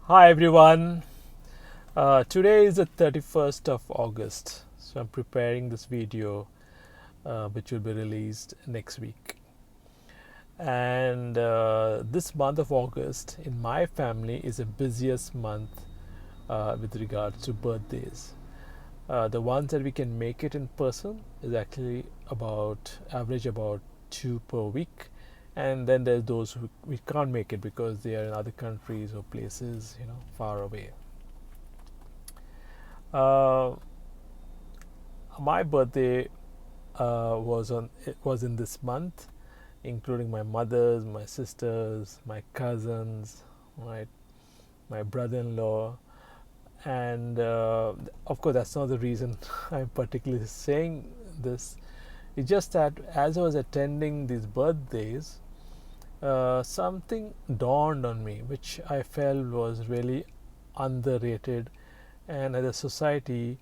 Hi everyone. Today is the 31st of August, so I'm preparing this video which will be released next week. And this month of August in my family is the busiest month with regards to birthdays. The ones that we can make it in person is actually about average about two per week, and then there's those who we can't make it because they are in other countries or places far away. Uh, my birthday was in this month, including my mother's, my sisters, my cousins, right, my brother-in-law, and of course that's not the reason I'm particularly saying this. It's just that as I was attending these birthdays, something dawned on me, which I felt was really underrated, and as a society,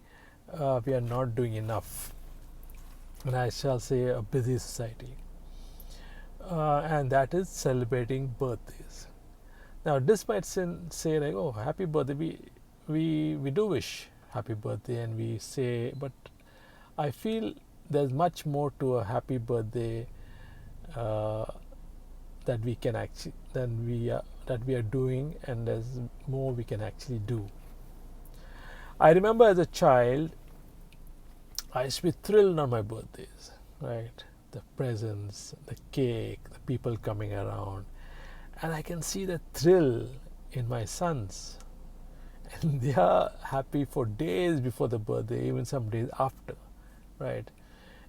we are not doing enough, and I shall say a busy society, and that is celebrating birthdays. Now, this might say like, "Oh, happy birthday!" We do wish happy birthday, and we say, but I feel there's much more to a happy birthday uh, that we can actually that we are doing, and there's more we can actually do. I remember as a child, I used to be thrilled on my birthdays, right? The presents, the cake, the people coming around, and I can see the thrill in my sons. And they are happy for days before the birthday, even some days after, right?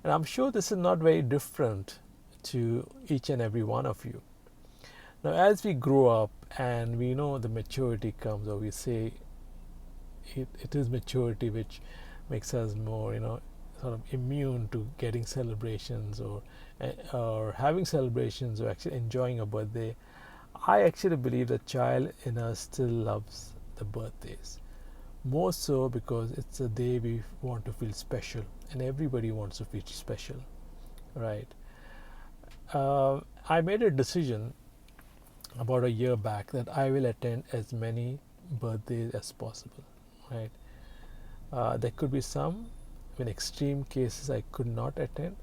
And I'm sure this is not very different to each and every one of you. Now, as we grow up and we know the maturity comes, or we say it is maturity which makes us more, sort of immune to getting celebrations or having celebrations or actually enjoying a birthday. I actually believe the child in us still loves the birthdays. More so because it's a day we want to feel special, and everybody wants to feel special, right? I made a decision about a year back that I will attend as many birthdays as possible, right? There could be some, in extreme cases, I could not attend,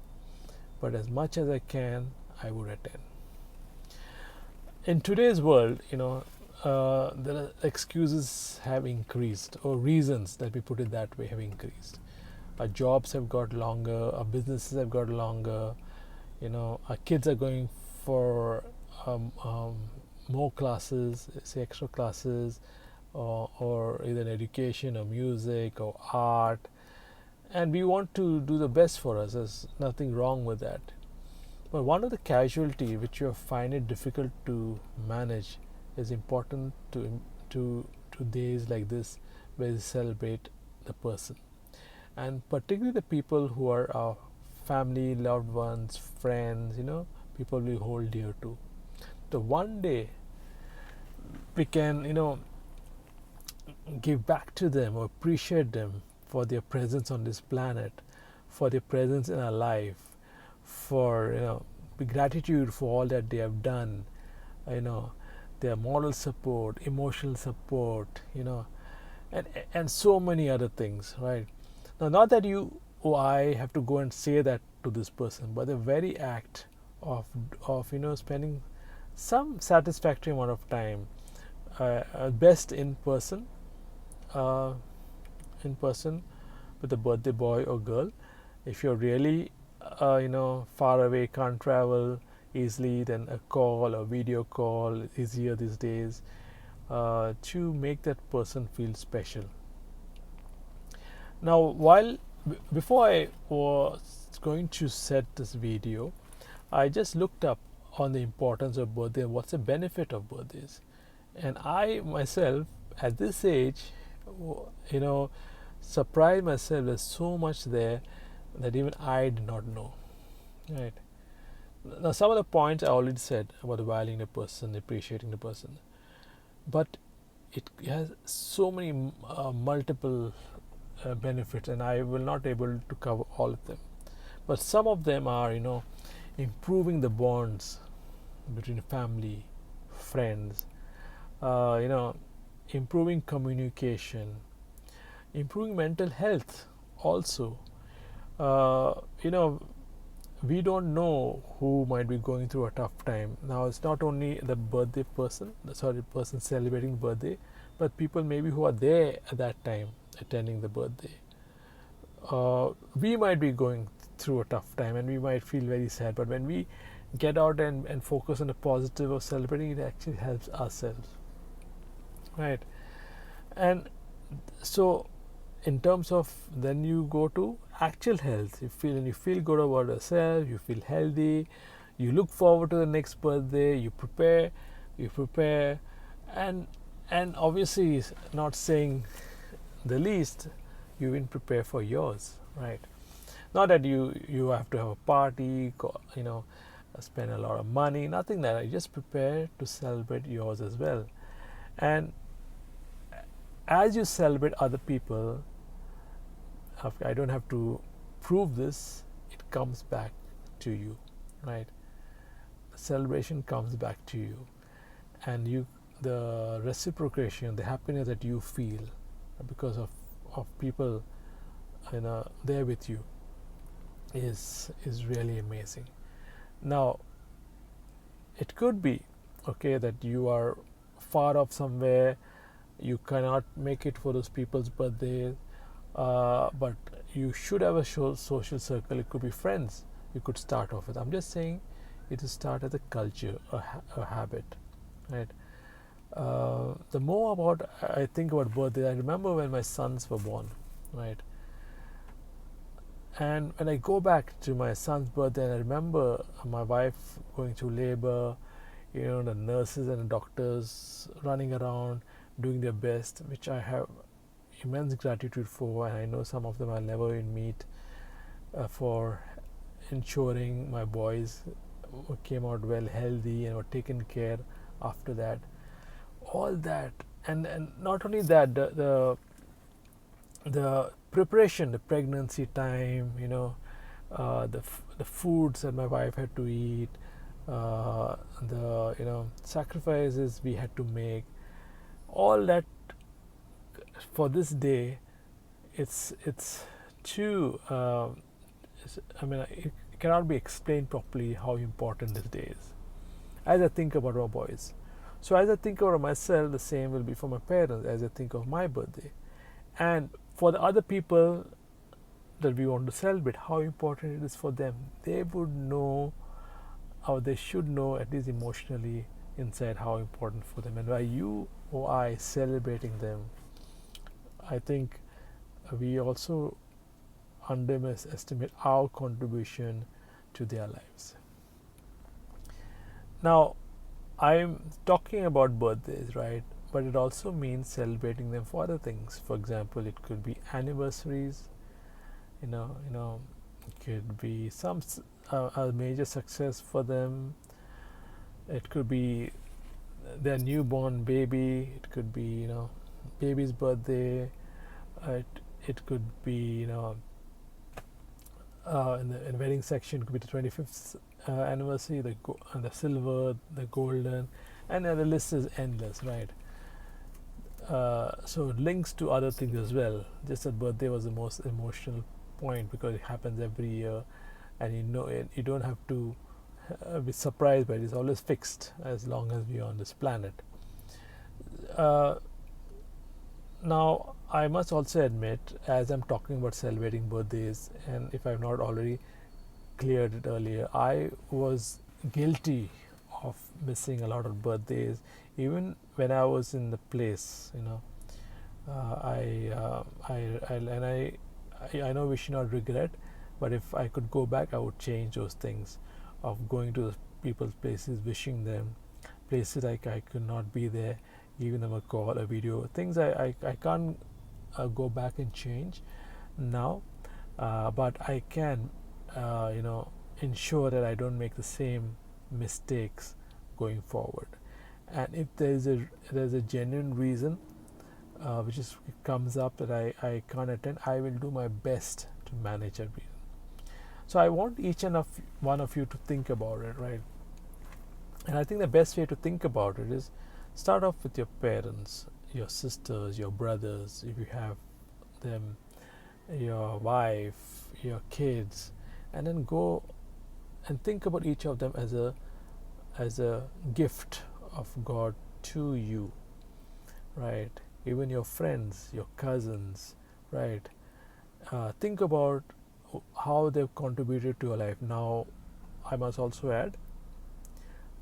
but as much as I can, I would attend. In today's world, the excuses have increased, or reasons, let me put it that way, have increased. Our jobs have got longer, our businesses have got longer, our kids are going for more classes, say extra classes, or either education or music or art, and we want to do the best for us. There's nothing wrong with that. But one of the casualty which you find it difficult to manage is important to days like this where you celebrate the person, and particularly the people who are our family, loved ones, friends, people we hold dear to. The one day we can, give back to them or appreciate them for their presence on this planet, for their presence in our life, for gratitude for all that they have done, you know their moral support, emotional support, and so many other things, right? Now, not that you or I have to go and say that to this person, but the very act of spending some satisfactory amount of time, best uh, in person with a birthday boy or girl. If you're really far away, can't travel easily, then a call or video call is easier these days to make that person feel special. Now, before I was going to set this video, I just looked up on the importance of birthday and what's the benefit of birthdays. And I myself, at this age, you know, surprised myself. There's so much there that even I did not know. Right. Now, some of the points I already said about valuing the person, appreciating the person, but it has so many multiple benefits, and I will not able to cover all of them. But some of them are, improving the bonds between family, friends, uh, you know, improving communication, improving mental health also. uh, you know we don't know who might be going through a tough time. Now it's not only the birthday person, sorry, person celebrating birthday, but people maybe who are there at that time attending the birthday. We might be going through a tough time and we might feel very sad, but when we get out and focus on the positive of celebrating, it actually helps ourselves, right? And so in terms of, then you go to actual health, you feel good about yourself, you feel healthy, you look forward to the next birthday, you prepare, and obviously, not saying the least, you even prepare for yours, right? Not that you have to have a party, spend a lot of money, nothing like that. You just prepare to celebrate yours as well. And as you celebrate other people, I don't have to prove this, it comes back to you, right? The celebration comes back to you, and the reciprocation, the happiness that you feel because of people there with you is really amazing. Now, it could be okay that you are far off somewhere, you cannot make it for those people's birthdays, but you should have a social circle. It could be friends you could start off with. I'm just saying it is start as a culture, a habit, right? The more about I think about birthday, I remember when my sons were born, right? And when I go back to my son's birthday, and I remember my wife going through labor, the nurses and the doctors running around doing their best, which I have immense gratitude for, and I know some of them I'll never even meet, for ensuring my boys came out well, healthy, and were taken care after that. All that, and not only that, the preparation, the pregnancy time, the foods that my wife had to eat, the sacrifices we had to make, all that for this day. It's too. It cannot be explained properly how important this day is. As I think about my boys, so as I think about myself, the same will be for my parents. As I think of my birthday, and for the other people that we want to celebrate, how important it is for them, they would know, or they should know, at least emotionally inside, how important for them. And by you or I celebrating them, I think we also underestimate our contribution to their lives. Now, I'm talking about birthdays, right? But it also means celebrating them for other things. For example, it could be anniversaries. It could be a major success for them. It could be their newborn baby. It could be baby's birthday. It could be in the wedding section, it could be the 25th anniversary, the silver, the golden, and the list is endless, right? So it links to other things as well. Just that birthday was the most emotional point because it happens every year, and you don't have to be surprised by it. It's always fixed as long as we are on this planet. Now, I must also admit, as I'm talking about celebrating birthdays, and if I've not already cleared it earlier, I was guilty of missing a lot of birthdays, even when I was in the place. I know we should not regret, but if I could go back, I would change those things, of going to those people's places, wishing them, places I could not be there, giving them a call, a video, things I can't go back and change now, but I can ensure that I don't make the same mistakes going forward. And if there's a genuine reason which comes up that I can't attend, I will do my best to manage that reason. So I want each and one of you to think about it, right? And I think the best way to think about it is start off with your parents. your sisters, your brothers, if you have them, your wife, your kids, and then go and think about each of them as a gift of God to you, right? Even your friends, your cousins, right? Think about how they've contributed to your life. Now, I must also add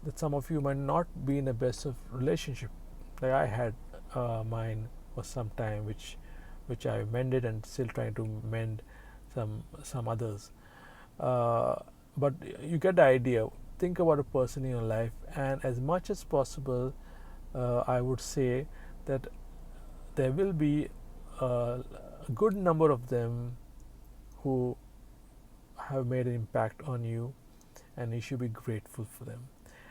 that some of you might not be in the best of relationship. Like I had mine for some time, which I mended and still trying to mend some others. Uh, but you get the idea. Think about a person in your life, and as much as possible, I would say that there will be a good number of them who have made an impact on you, and you should be grateful for them.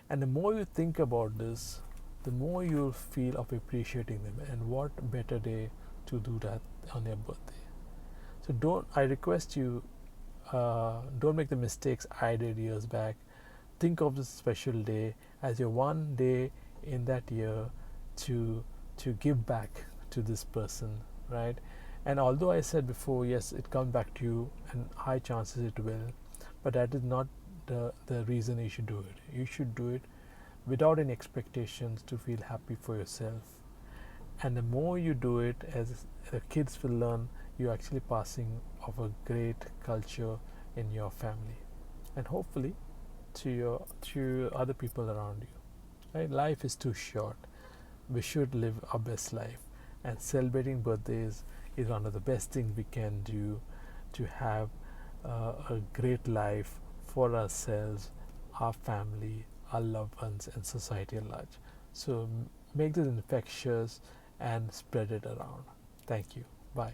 And the more you think about this, the more you'll feel of appreciating them. And what better day to do that on your birthday? So don't. I request you, don't make the mistakes I did years back. Think of this special day as your one day in that year to give back to this person, right? And although I said before, yes, it comes back to you, and high chances it will, but that is not the reason you should do it. You should do it without any expectations, to feel happy for yourself. And the more you do it, as the kids will learn, you're actually passing of a great culture in your family, and hopefully to other people around you. Right? Life is too short. We should live our best life, and celebrating birthdays is one of the best things we can do to have a great life for ourselves, our family, our loved ones, and society at large. So make this infectious and spread it around. Thank you. Bye.